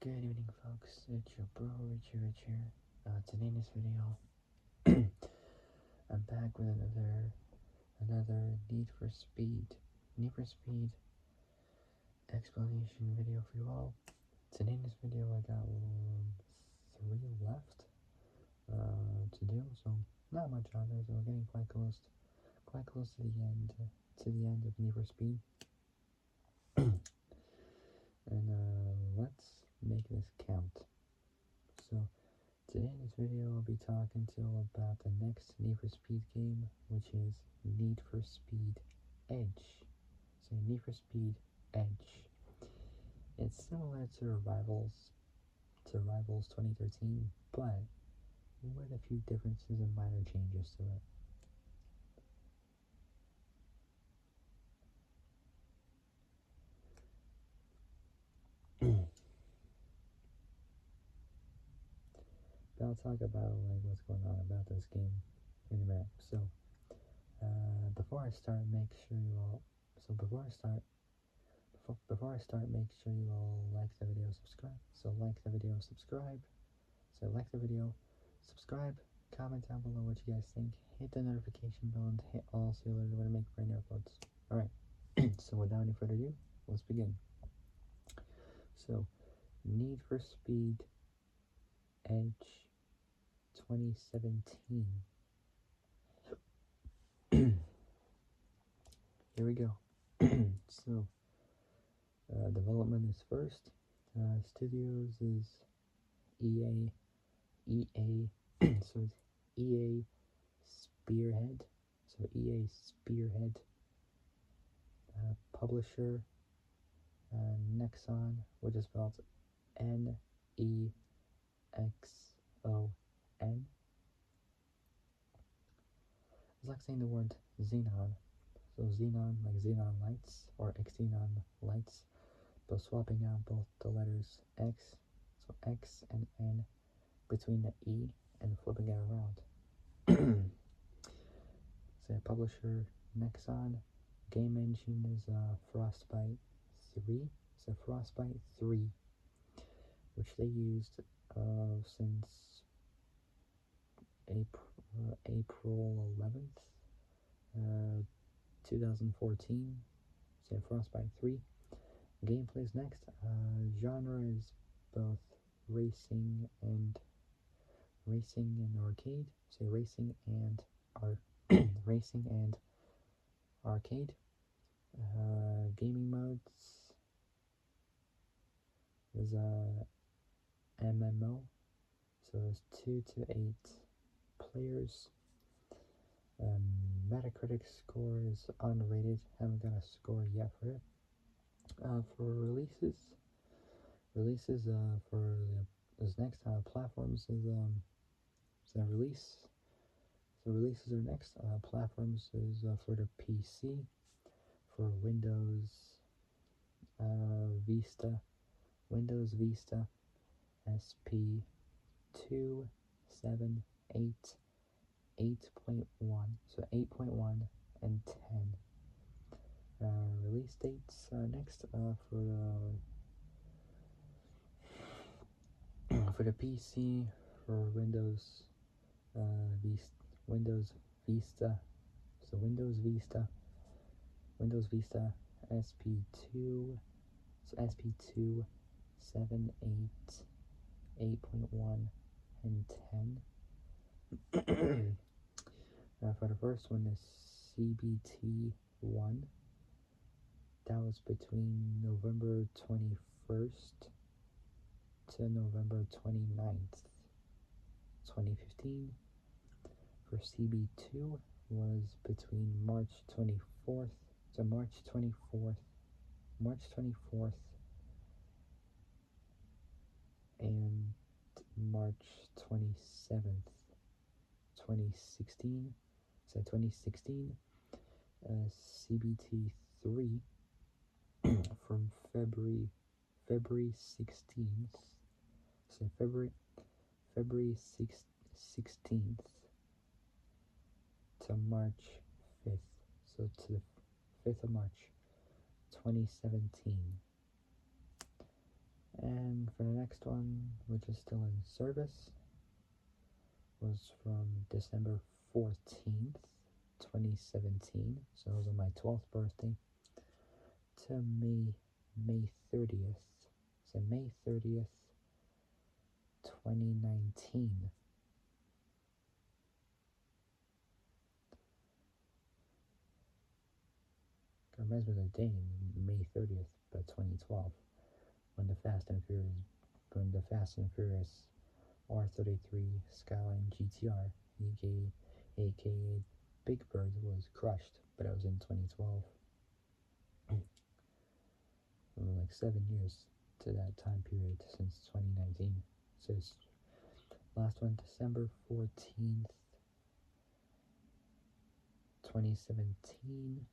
Good evening, folks. It's your bro, Richie Rich here. Today in this video, I'm back with another Need for Speed explanation video for you all. Today in this video, I got 3 left to do, so not much on there. So we're getting quite close to the end of Need for Speed. And let's make this count. So today in this video, I'll be talking to you about the next Need for Speed game, which is Need for Speed Edge. So Need for Speed Edge. It's similar to Rivals 2013, but with a few differences and minor changes to it. But I'll talk about what's going on about this game in a minute. So before I start, make sure you all like the video, subscribe. So like the video, subscribe, comment down below what you guys think, hit the notification bell, and hit all so you'll know when I make brand new uploads. Alright, so without any further ado, let's begin. So, Need for Speed Edge 2017. Here we go. So, development is first. Studios is EA. So it's EA Spearhead. So EA Spearhead. Publisher Nexon, which is spelled Nexon. It's like saying the word xenon. So xenon, like xenon lights, or xenon lights, but swapping out both the letters X, so X and N, between the E and flipping it around. So publisher Nexon. Game engine is Frostbite 3. So Frostbite 3, which they used since April 11th, 2014. So Frostbite 3. Gameplay's next. Genre is both racing and arcade. So racing and arcade. Gaming modes is MMO. So there's 2 to 8 players. Metacritic score is unrated. Haven't got a score yet for it. For releases for this next platforms is releases are next. Platforms is for the PC, for Windows Vista SP 2, 7, 8, 8.1, so 8.1 and 10. Release dates next for the PC, for Windows Vista, so Windows Vista SP2, so SP2, 7, 8, 8.1 and 10. For the first one is CBT1. That was between November 21st to November 29th, 2015. For CB2 was between March 24th to March 24th and March 27th, 2016. So 2016. CBT3 from February 16th. So February 16th to March 5th. So to the 5th of March 2017. And For the next one, which is still in service, was from December 14th, 2017, so it was on my 12th birthday, to May 30th, so May 30th, 2019. I remember the day, May 30th, but 2012, when the Fast and Furious R33 Skyline GTR, A.K.A. Big Bird, was crushed, but it was in 2012. Like 7 years to that time period since 2019. So it's last one, December 14th, 2017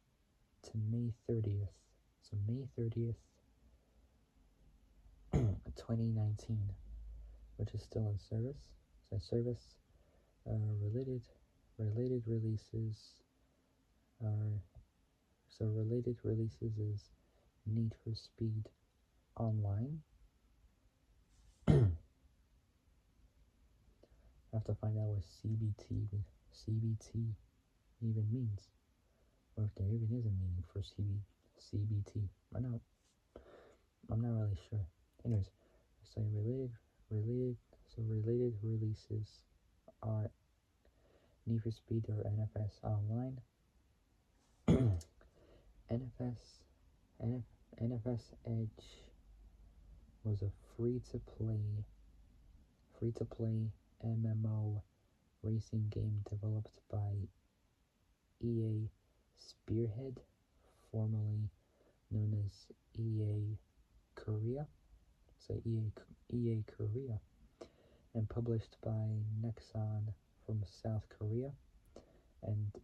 to May 30th. So May 30th, 2019, which is still in service. So related releases are, so related releases is Need for Speed Online. I have to find out what CBT even means, or if there even is a meaning for CBT. I'm not really sure. Anyways, so related releases are Need for Speed or NFS Online, NFS Edge was a free-to-play MMO racing game developed by EA Spearhead, formerly known as EA Korea, EA Korea, and published by Nexon from South Korea, and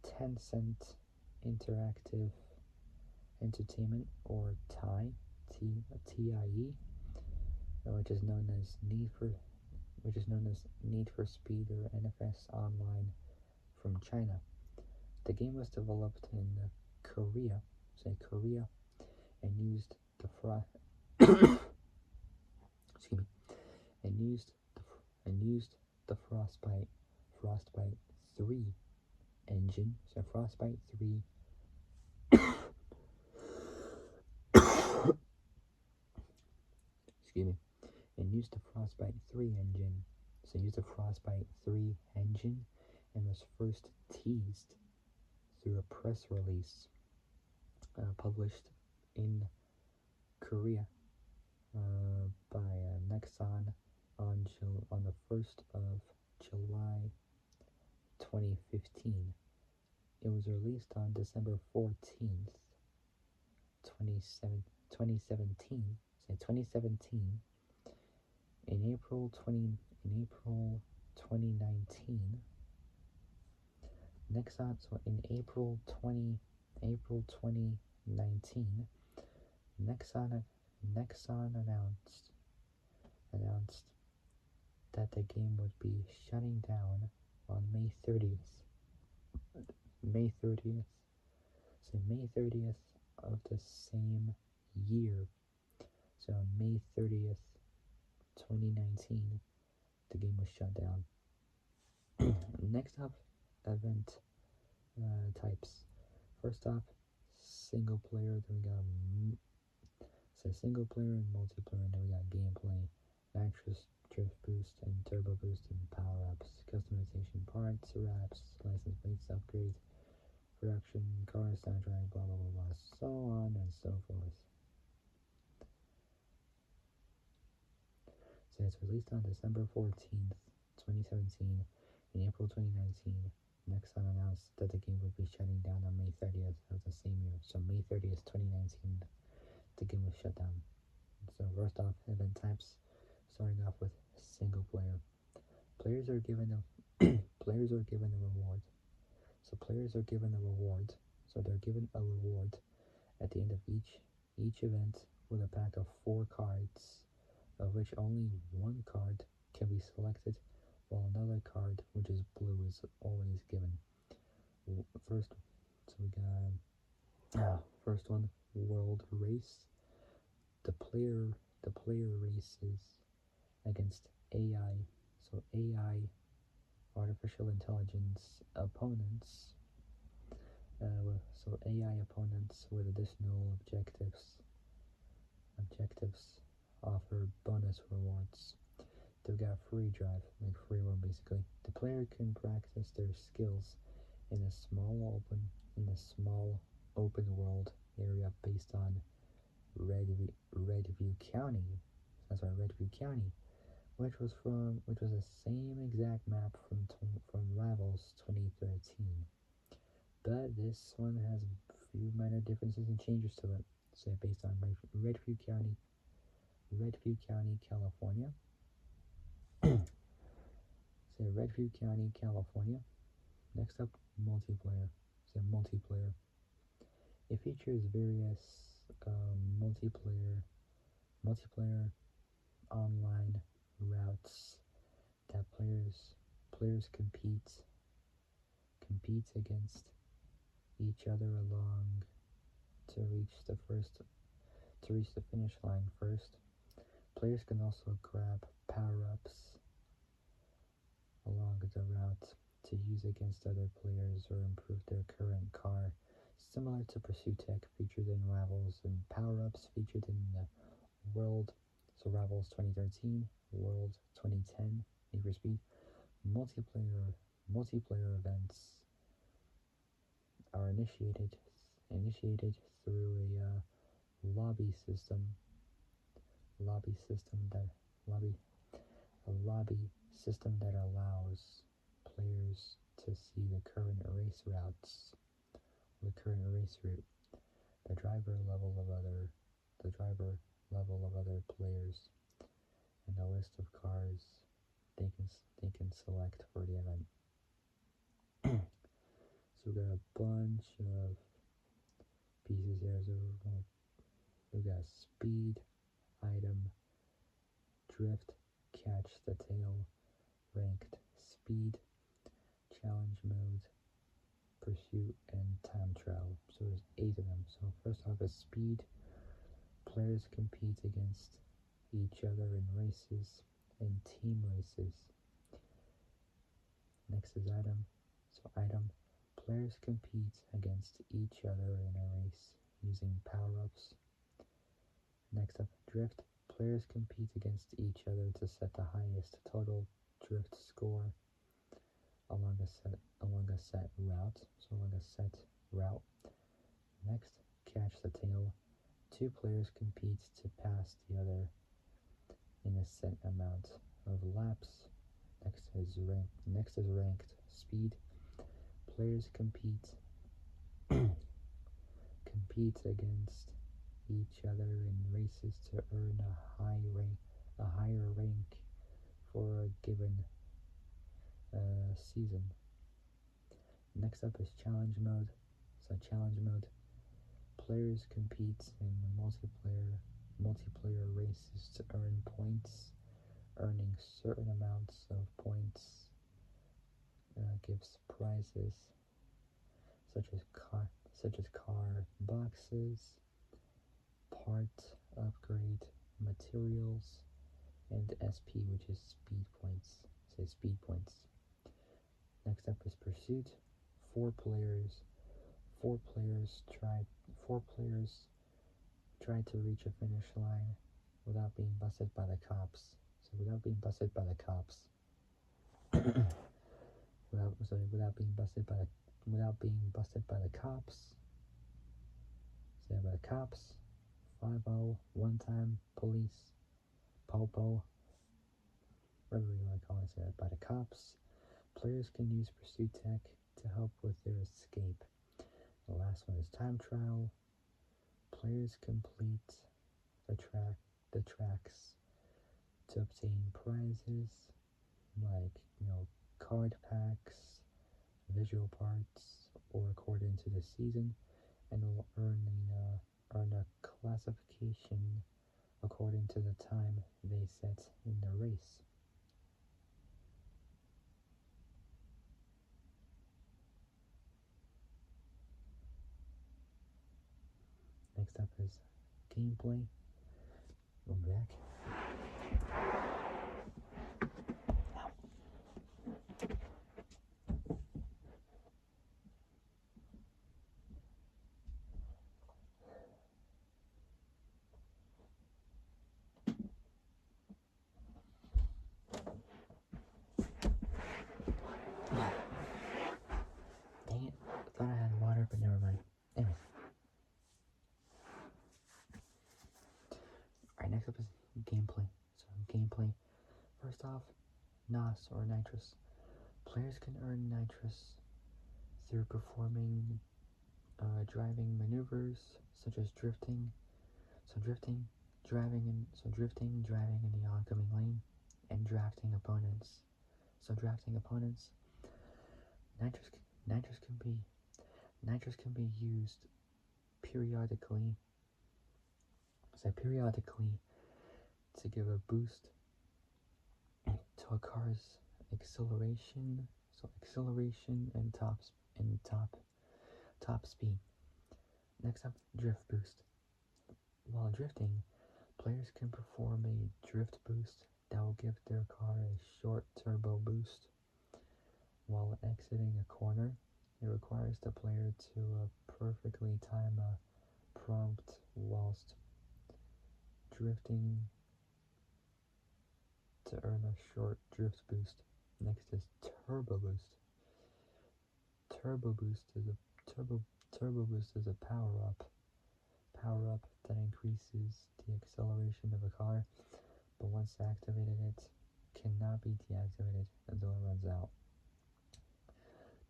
Tencent Interactive Entertainment, or TIE, which is known as Need for Speed or NFS Online from China. The game was developed in Korea, and used the Frostbite 3 engine. So Frostbite 3 and used the Frostbite 3 engine. So used the Frostbite 3 engine and was first teased through a press release published in Korea by Nexon on the 1st of July 2015. It was released on December 14th, 2017. In April 2019, Nexon. So in April 2019, Nexon announced that the game would be shutting down on May 30th. May 30th. So May 30th of the same year. So on May 30th, 2019, the game was shut down. Next up, event types. First off, single player. Then we got single player and multiplayer. And then we got gameplay, nitrous, drift boost, and turbo boost, and power ups, customization, parts, wraps, license plates, upgrades, production, car soundtrack, blah blah blah blah, so on and so forth. So it's released on December 14th, 2017. In April 2019, Nexon announced that the game would be shutting down on May 30th of the same year. So May 30th, 2019, the game was shut down. So first off, event types, starting off with single player. Players are given a reward. So players are given a reward. So they're given a reward at the end of each event with a pack of 4 cards, of which only one card can be selected, while another card, which is blue, is always given. First one, World Race. The player the player races against AI. So AI, artificial intelligence opponents. So AI opponents with additional objectives offer bonus rewards. They've got free drive, like free roam basically. The player can practice their skills in a small open world area based on Redview County. That's right, Redview County, which was the same exact map from Rivals 2013. But this one has a few minor differences and changes to it. So based on Redview County, California. So Redview County, California. Next up, multiplayer. So multiplayer. It features various multiplayer online routes that players compete against each other along to reach the finish line first. Players can also grab power-ups along the route to use against other players or improve their current car, similar to Pursuit Tech featured in Rivals, and power-ups featured in the World, so Rivals 2013, World 2010, Need for Speed. Multiplayer events are initiated through a lobby system that lobby a lobby system that allows players to see the current race route, the driver level of other players, and a list of cars they can select for the event. So we got a bunch of pieces here. So we got speed, item, drift, catch the tail, ranked, speed, challenge mode, pursuit, and time trial. So there's 8 of them. So first off is speed. Players compete against each other in races and team races. Next is item. So item. Players compete against each other in a race using power-ups. Next up, drift. Players compete against each other to set the highest total drift score along a set route. Next, catch the tail. 2 players compete to pass the other in a set amount of laps. Next is ranked speed. Players compete against each other in races to earn a higher rank for a given season. Next up is challenge mode. So challenge mode. Players compete in multiplayer races to earn points. Earning certain amounts of points gives prizes such as car boxes, part upgrade materials, and SP, which is speed points. Say speed points. Next up is pursuit. Four players try to reach a finish line without being busted by the cops. So without being busted by the cops. without being busted by the cops. Say by the cops. 5-0, one-time police, popo, whatever you want to call it. Say by the cops. Players can use Pursuit Tech to help with their escape. The last one is time trial. Players complete the tracks to obtain prizes like, card packs, visual parts, or according to the season, and will earn a classification according to the time they set in the race. Next up is gameplay. I'm back. Dang it. Thought I had water, but never mind. Anyways. Alright, next up is gameplay. So, gameplay. First off, NOS or nitrous. Players can earn nitrous through performing driving maneuvers such as drifting. So drifting, driving in the oncoming lane, and drafting opponents. So drafting opponents. Nitrous, nitrous can be nitrous can be used periodically. So periodically to give a boost to a car's acceleration. So acceleration and top speed. Next up, drift boost. While drifting, players can perform a drift boost that will give their car a short turbo boost. While exiting a corner, it requires the player to perfectly time a prompt whilst drifting to earn a short drift boost. Next is turbo boost. Turbo boost is a power up that increases the acceleration of a car, but once activated it cannot be deactivated until it runs out.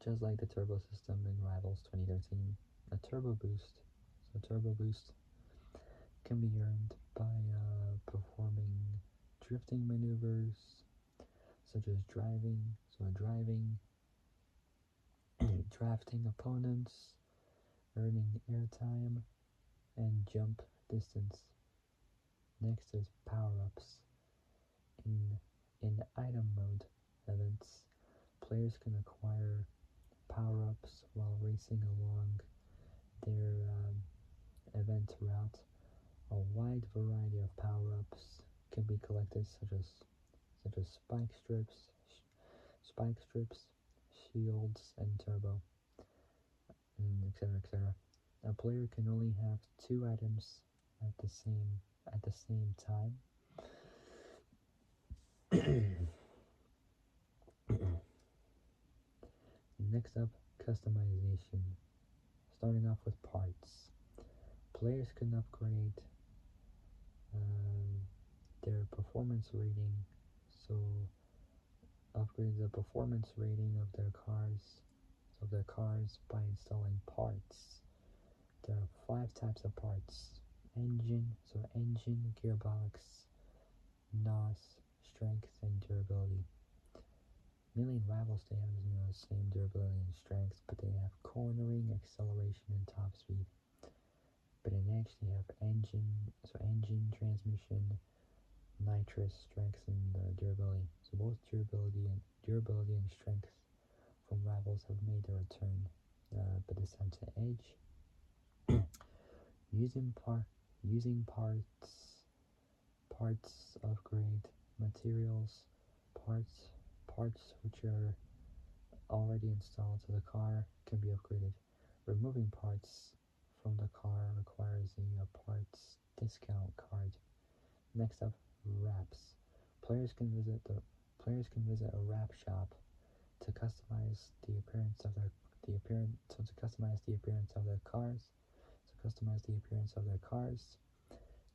Just like the turbo system in Rivals 2013, a turbo boost can be earned by performing drifting maneuvers such as driving, drafting opponents, earning airtime, and jump distance. Next is power-ups. In item mode events, players can acquire power-ups while racing along their event route. A wide variety of power-ups can be collected, such as spike strips, shields, and turbo, and etc. A player can only have 2 items at the same time. Next up, customization. Starting off with parts. Players can upgrade their performance rating, so upgrade the performance rating of their cars by installing parts. There are 5 types of parts: engine, gearbox, NOS, strength, and durability. Mainly in Rivals they have the same durability and strength, but they have cornering, acceleration, and top speed. But in Edge they have engine, transmission, nitrous, strength, and durability. So both durability and strength from Rivals have made their return, but this time to Edge. Using parts upgrade materials, parts which are already installed to the car can be upgraded. Removing parts from the car requires a parts discount card. Next up, wraps. Players can visit a wrap shop to customize the appearance of their cars.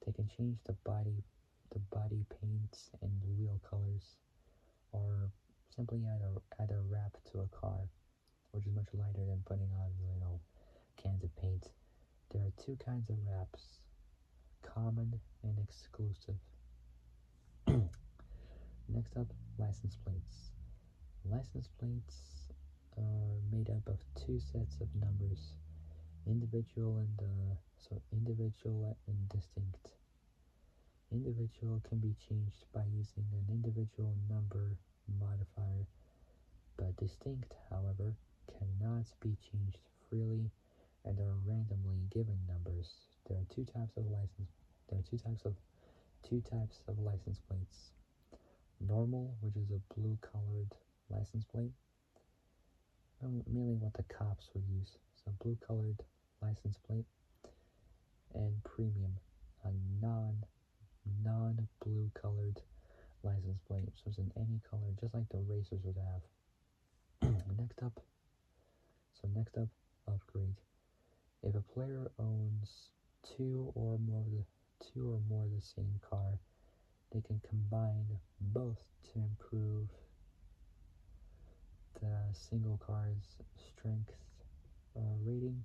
They can change the body paints and wheel colors, or simply add a wrap to a car, which is much lighter than putting on cans of paint. There are 2 kinds of wraps: common and exclusive. Next up, license plates. License plates are made up of 2 sets of numbers: individual and distinct. Individual can be changed by using an individual number modifier, but distinct, however, cannot be changed freely and are randomly given numbers. There are two types of two types of license plates. Normal, which is a blue colored license plate, mainly what the cops would use. So blue colored license plate, and premium, a non blue colored license plate. So it's in any color, just like the racers would have. next up, upgrade. If a player owns two or more of the same car, they can combine both to improve the single car's strength rating,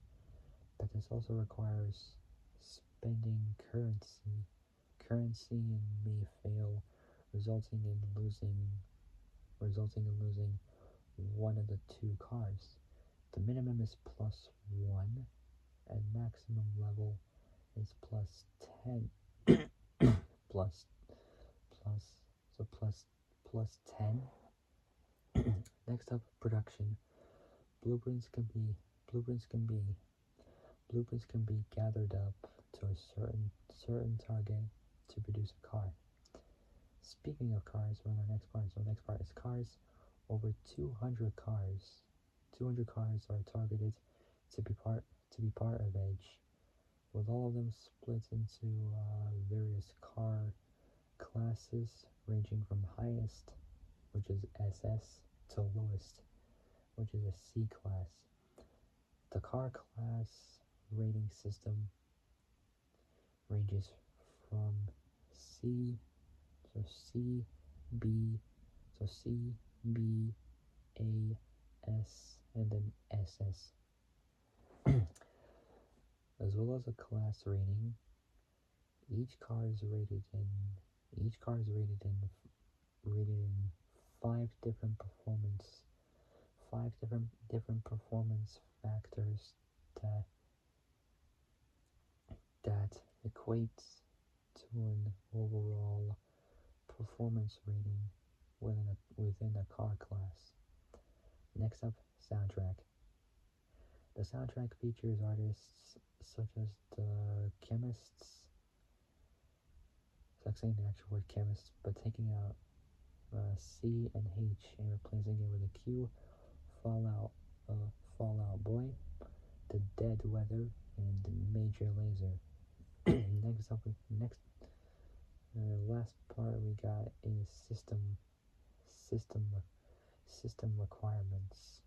but this also requires spending currency. Currency and may fail, resulting in losing one of the two cars. The minimum is +1, and maximum level is +10. plus plus so plus 10. Next up, production. Blueprints can be blueprints can be blueprints can be gathered up to a certain target to produce a car. Speaking of cars, we're on our next part. So next part is cars. Over 200 cars. 200 cars are targeted to be part of Edge, with all of them split into various car classes, ranging from highest, which is SS, to lowest, which is a C class. The car class rating system ranges from C, so C, B, so C, B, A, S, and then SS, as well as a class rating. Each car is rated in five different performance factors that that equates to an overall performance rating within a car class. Next up, soundtrack. The soundtrack features artists such as the Chemists. It's like saying the actual word chemist, but taking out C and H and replacing it with a Q. Fallout Boy, The Dead Weather, and Major Lazer. Next, last part we got is system system requirements.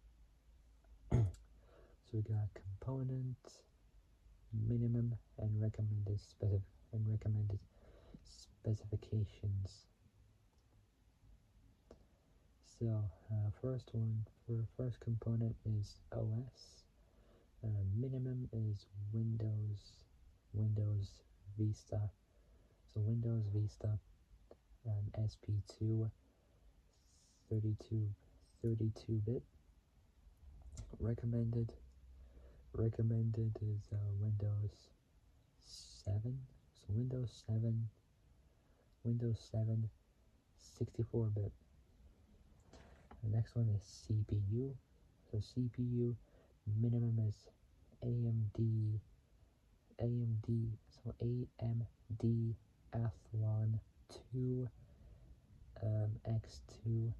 So we got component, minimum, and recommended specifications. So first component is OS. Minimum is Windows Vista. So Windows Vista, SP2, 32-bit. Recommended is Windows 7. So Windows 7, 64-bit. The next one is CPU. So CPU minimum is AMD. So AMD Athlon 2 X2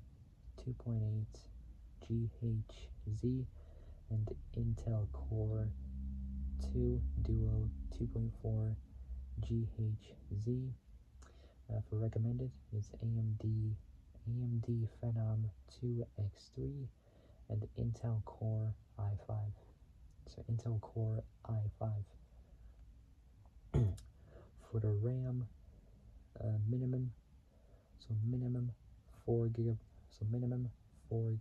2.8 GHz, and Intel Core 2 Duo 2.4 GHz. For recommended, it's AMD Phenom 2X3 and Intel Core i5. So Intel Core i5. For the RAM, minimum 4 gigabyte. So minimum 4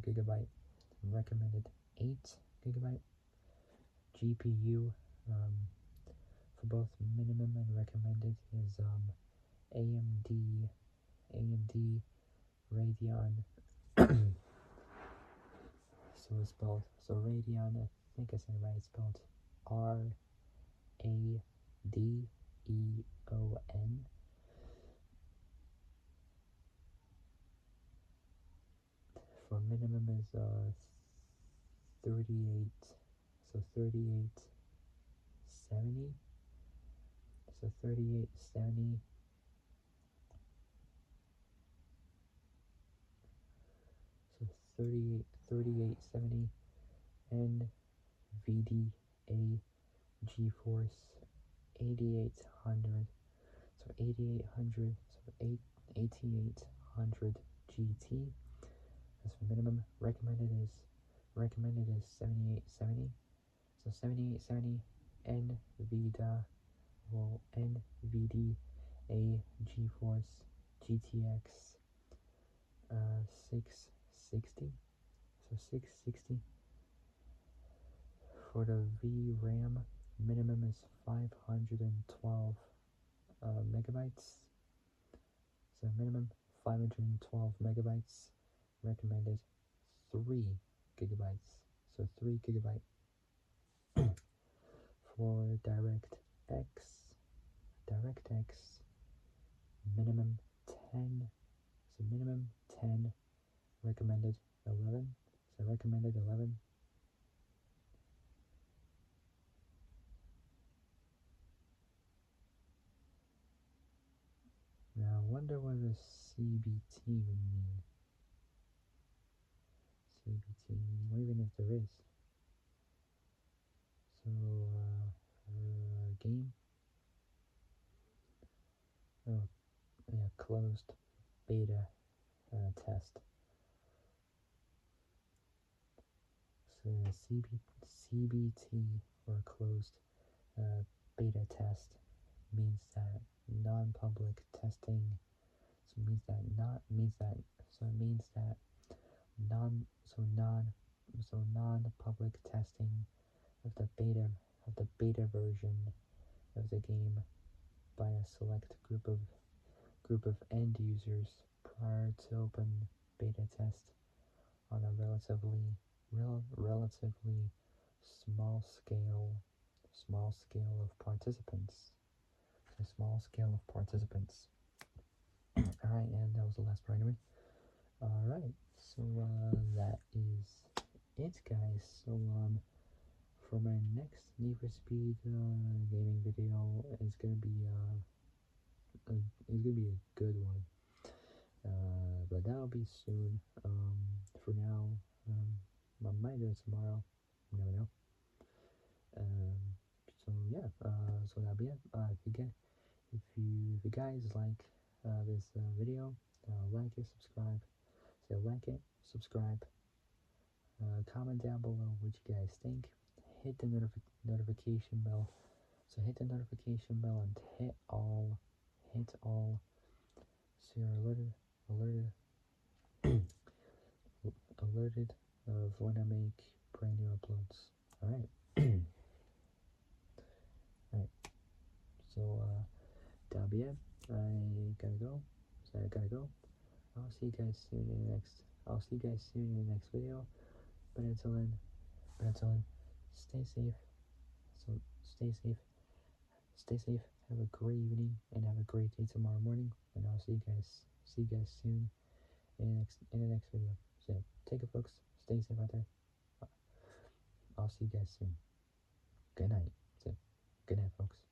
gigabyte. Recommended 8 gigabyte. GPU for both minimum and recommended is AMD Radeon. So Radeon, I think I said it right, it's spelled RADEON. For minimum is 3870. So 3870. So 3870 NVDA GeForce 8800. So 8800. So 8800 GT. That's the minimum. Recommended is 7870. So 7870 NVDA, well, NVDA GeForce GTX 660. So 660 for the VRAM. Minimum is 512 megabytes. So minimum 512 megabytes. Recommended 3 gigabytes. So 3 gigabyte for DirectX minimum 10. So minimum 10. Recommended 11. So recommended 11. Now I wonder what a CBT would mean. CBT, or even if there is. So game. Oh yeah, closed beta test. So CBT or closed beta test means that non-public testing. So it means that not means that so it means that non so non-public testing of the beta version of the game by a select group of end users prior to open beta test on a relatively small scale of participants. A small scale of participants. Alright, and that was the last part anyway. Alright, so that is it, guys. So for my next Need for Speed gaming video, it's gonna be a good one. But that'll be soon. For now, I might do it tomorrow. You never know. So yeah. So that'll be it. If you guys like this video, like it, subscribe. So like it, subscribe. Comment down below what you guys think. Hit the notification bell. So hit the notification bell and hit all, so you're alerted of when I make brand new uploads. Alright. Alright. So that'll be it. I gotta go. I'll see you guys soon in the next video. But until then, stay safe. So stay safe. Have a great evening and have a great day tomorrow morning. And I'll see you guys soon in the next video. So take it, folks. Stay safe out there. I'll see you guys soon. Good night. So good night, folks.